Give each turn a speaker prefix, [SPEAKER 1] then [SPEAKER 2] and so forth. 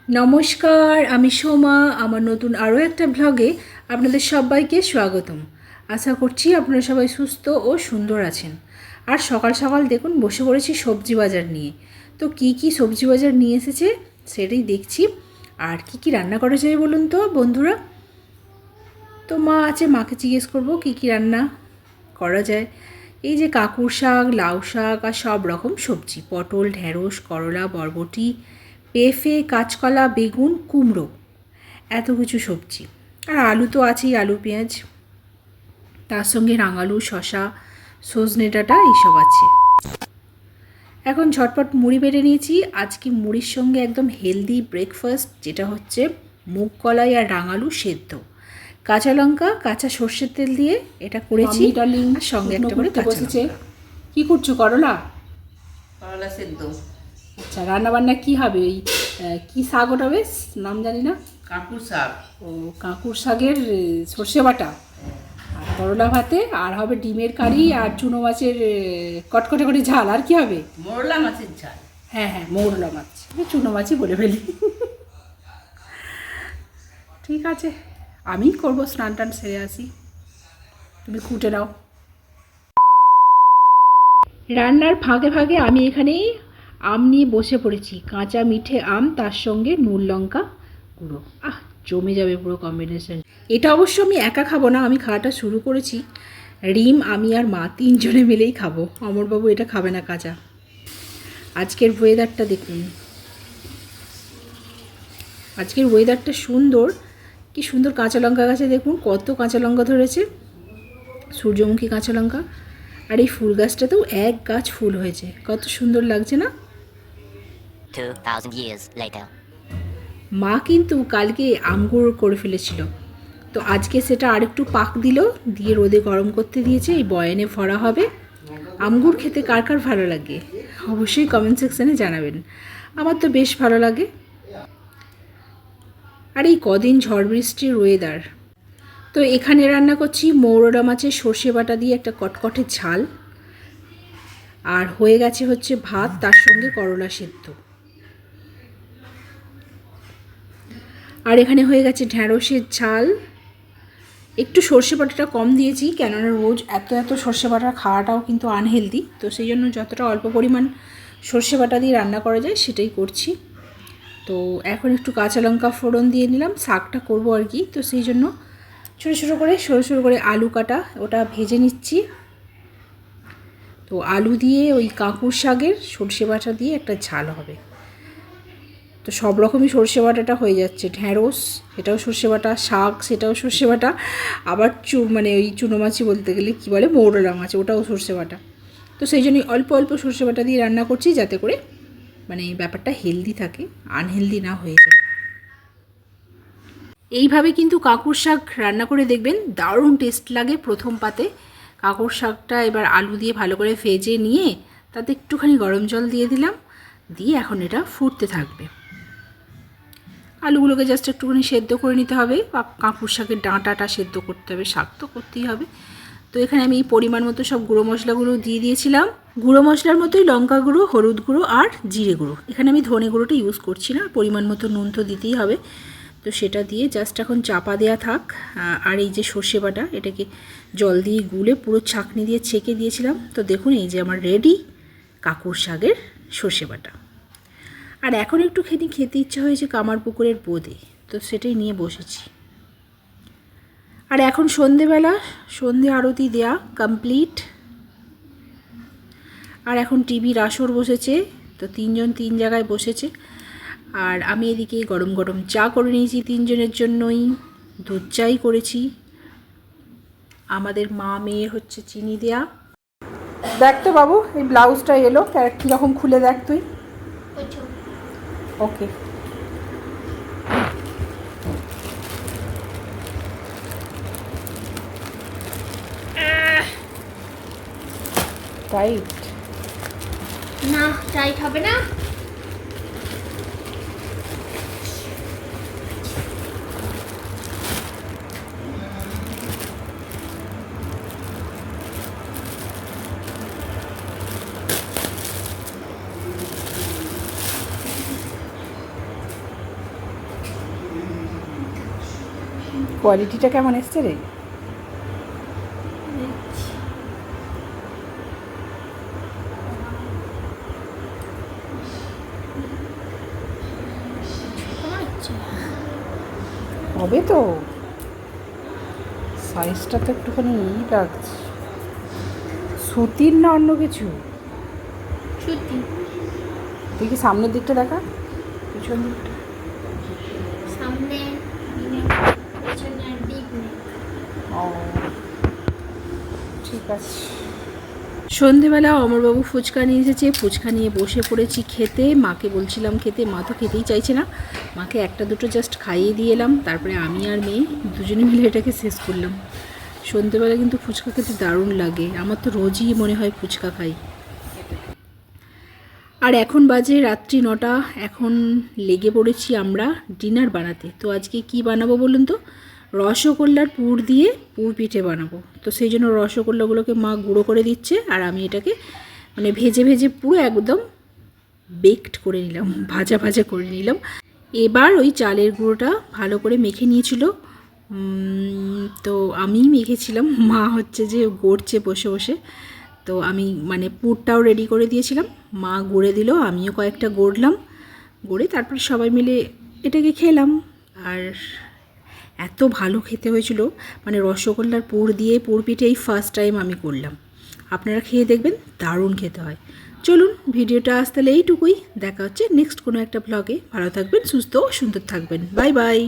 [SPEAKER 1] নমস্কার, আমি সোমা। আমার নতুন আরও একটা ব্লগে আপনাদের সবাইকে স্বাগতম। আশা করছি আপনারা সবাই সুস্থ ও সুন্দর আছেন। আর সকাল সকাল দেখুন বসে পড়েছি সবজি বাজার নিয়ে। তো কি কি সবজি বাজার নিয়ে এসেছে সেটাই দেখছি। আর কি কি রান্না করা যায় বলুন তো বন্ধুরা। তো মা আছে, মাকে জিজ্ঞেস করবো কি কি রান্না করা যায়। এই যে কাকুর শাক, লাউ শাক আর সব রকম সবজি, পটল, ঢ্যাঁড়স, করলা, বরবটি, পেঁপে, কাঁচকলা, বেগুন, কুমড়ো, এত কিছু সবজি। আর আলু তো আছেই, আলু পেঁয়াজ, তার সঙ্গে রাঙালু, শশা, সজনে ডাঁটা এইসব আছে। এখন ঝটপট মুড়ি বেটে নিয়েছি। আজকে মুড়ির সঙ্গে একদম হেলদি ব্রেকফাস্ট, যেটা হচ্ছে মুগ কলাই আর রাঙালু সেদ্ধ, কাঁচা লঙ্কা, কাঁচা সর্ষের তেল দিয়ে এটা করেছি। আর সঙ্গে একটা করে বসেছে। কি করছো? করলা?
[SPEAKER 2] করলা সেদ্ধ।
[SPEAKER 1] আচ্ছা, রান্নাবান্না কি হবে? ওই কি শাক ওটা, বেশ নাম জানি না।
[SPEAKER 2] কাকুর শাক।
[SPEAKER 1] ও, কাঁকুর শাকের সর্ষে বাটা আর করলা ভাতে, আর হবে ডিমের কারি আর চুনো মাছের কটকটে করে ঝাল। আর কি হবে?
[SPEAKER 2] মোরলা মাছের ঝাল।
[SPEAKER 1] হ্যাঁ হ্যাঁ, মৌরলা মাছ, চুনো মাছই বলে ফেলি। ঠিক আছে, আমি করবো, স্নান টান সেরে আসি, তুমি কুটে নাও। রান্নার ফাঁকে ফাঁকে আমি এখানে আম নিয়ে বসে পড়েছি। কাঁচা মিঠে আম, তার সঙ্গে নুন লঙ্কা গুঁড়ো। জমে যাবে পুরো কম্বিনেশন। এটা অবশ্য আমি একা খাবো না, আমি খাওয়াটা শুরু করেছি। রিম, আমি আর মা তিনজনে মিলেই খাবো। অমরবাবু এটা খাবে না কাঁচা। আজকের ওয়েদারটা দেখুন, আজকের ওয়েদারটা সুন্দর। কি সুন্দর কাঁচা লঙ্কা গাছে দেখুন কত কাঁচা লঙ্কা ধরেছে, সূর্যমুখী কাঁচা লঙ্কা। আর এই ফুল গাছটাতেও এক গাছ ফুল হয়েছে, কত সুন্দর লাগছে না?
[SPEAKER 3] 2000 years later.
[SPEAKER 1] মা কিন্তু কালকে আমগুঁড়ো করে ফেলেছিল, তো আজকে সেটা আরেকটু পাক দিল, দিয়ে রোদে গরম করতে দিয়েছে। এই বয়ানে ভরা হবে। আমগুঁড় খেতে কার কার ভালো লাগে অবশ্যই কমেন্ট সেকশানে জানাবেন। আমার তো বেশ ভালো লাগে। আর এই কদিন ঝড় বৃষ্টির ওয়েদার, তো এখানে রান্না করছি মৌরলা মাছের সর্ষে বাটা দিয়ে একটা কটকটে ঝাল। আর হয়ে গেছে হচ্ছে ভাত, তার সঙ্গে করলা সেদ্ধ। আর এখানে হয়ে গেছে ঢ্যাঁড়সের ঝাল। একটু সর্ষে বাটাটা কম দিয়েছি, কেননা রোজ এত এত সর্ষে বাটা খাওয়াটাও কিন্তু আনহেলদি। তো সেই জন্য যতটা অল্প পরিমাণ সর্ষে বাটা দিয়ে রান্না করা যায় সেটাই করছি। তো এখন একটু কাঁচা লঙ্কা ফোড়ন দিয়ে নিলাম, শাকটা করবো আর কি। তো সেই জন্য ছোটো ছোটো করে সরু সরু করে আলু কাটা, ওটা ভেজে নিচ্ছি। তো আলু দিয়ে ওই কাঁকুর শাকের সর্ষে বাটা দিয়ে একটা ঝাল হবে। তো সব রকমই সর্ষে বাটাটা হয়ে যাচ্ছে। ঢ্যাঁড়স সেটাও সর্ষে বাটা, শাক সেটাও সর্ষে বাটা, আবার মানে ওই চুনো মাছি বলতে গেলে কী বলে, মৌরলা মাছ, ওটাও সর্ষে বাটা। তো সেই জন্যই অল্প অল্প সর্ষে বাটা দিয়ে রান্না করছি, যাতে করে মানে ব্যাপারটা হেলদি থাকে, আনহেলদি না হয়ে যায়। এইভাবে কিন্তু কাঁকুর শাক রান্না করে দেখবেন, দারুণ টেস্ট লাগে। প্রথম পাতে কাঁকুর শাকটা এবার আলু দিয়ে ভালো করে ভেজে নিয়ে তাতে একটুখানি গরম জল দিয়ে দিলাম, দিয়ে এখন এটা ফুটতে থাকবে। আলুগুলোকে জাস্ট একটুখানি সেদ্ধ করে নিতে হবে, কাঁকুর শাকের ডাঁটাটা সেদ্ধ করতে হবে, শাক তো করতেই হবে। তো এখানে আমি পরিমাণ মতো সব গুঁড়ো মশলাগুলো দিয়ে দিয়েছিলাম। গুঁড়ো মশলার মতোই লঙ্কা গুঁড়ো, হলুদ গুঁড়ো আর জিরে গুঁড়ো। এখানে আমি ধনে গুঁড়োটা ইউজ করছি না, পরিমাণ মতো নুন তো দিতেই হবে। তো সেটা দিয়ে জাস্ট এখন চাপা দেওয়া থাক। আর এই যে সর্ষে বাটা, এটাকে জল দিয়ে গুলে পুরো ছাঁকনি দিয়ে ছেঁকে দিয়েছিলাম। তো দেখুন এই যে আমার রেডি কাঁকুর শাকের সর্ষে বাটা। আর এখন একটুখানি খেতে ইচ্ছা হয়েছে কামার পুকুরের বোঁদে, তো সেটাই নিয়ে বসেছি। আর এখন সন্ধেবেলা, সন্ধে আরতি দেয়া কমপ্লিট। আর এখন টিভির আসর বসেছে, তো তিনজন তিন জায়গায় বসেছে। আর আমি এদিকে গরম গরম চা করে নিয়েছি তিনজনের জন্যই, দুধ চাই করেছি। আমাদের মা মেয়ের হচ্ছে চিনি দেয়া। দেখ তো বাবু, এই ব্লাউজটা এলো কীরকম, খুলে দেখ তুই। ওকে, টাইট
[SPEAKER 4] না, টাইট হবে না।
[SPEAKER 1] কোয়ালিটিটা কেমন এসছে রে? হবে তো, সাইজটা তো একটুখানি লাগছে। সুতির না অন্য কিছু?
[SPEAKER 4] সত্যি
[SPEAKER 1] দেখি সামনের দিকটা দেখা, পিছন দিকটা।
[SPEAKER 4] সামনে পেছনে ডিপ নেই।
[SPEAKER 1] ও ঠিক আছে। সন্ধেবেলা অমরবাবু ফুচকা নিয়ে এসেছে, ফুচকা নিয়ে বসে পড়েছি খেতে। মাকে বলছিলাম খেতে, মা তো খেতেই চাইছে না। মাকে একটা দুটো জাস্ট খাইয়ে দিয়ে এলাম, তারপরে আমি আর মেয়ে দুজনে মিলে এটাকে শেষ করলাম। সন্ধেবেলা কিন্তু ফুচকা খেতে দারুণ লাগে, আমার তো রোজই মনে হয় ফুচকা খাই। আর এখন বাজে রাত্রি 9টা, এখন লেগে পড়েছি আমরা ডিনার বানাতে। তো আজকে কি বানাবো বলুন তো? রসগোল্লার পুর দিয়ে পুর পিঠে বানাবো। তো সেই জন্য রসগোল্লাগুলোকে মা গুঁড়ো করে দিচ্ছে, আর আমি এটাকে মানে ভেজে ভেজে পুরো একদম বেকড করে নিলাম, ভাজা ভাজা করে নিলাম। এবার ওই চালের গুঁড়োটা ভালো করে মেখে নিয়েছিল, তো আমিই মেখেছিলাম, মা হচ্ছে যে গড়ছে বসে বসে। তো আমি মানে পুরটাও রেডি করে দিয়েছিলাম, মা গড়ে দিল, আমিও কয়েকটা গড়লাম, গড়ে তারপর সবাই মিলে এটাকে খেলাম। আর এত ভালো খেতে হয়েছিল, মানে রসগোল্লার পুর দিয়ে পুর পিঠে এই ফার্স্ট টাইম আমি করলাম। আপনারা খেয়ে দেখবেন, দারুণ খেতে হয়। চলুন ভিডিওটা আজ তাহলে এইটুকুই, দেখা হচ্ছে নেক্সট কোনো একটা ব্লগে। ভালো থাকবেন, সুস্থ ও সুন্দর থাকবেন, বাই বাই।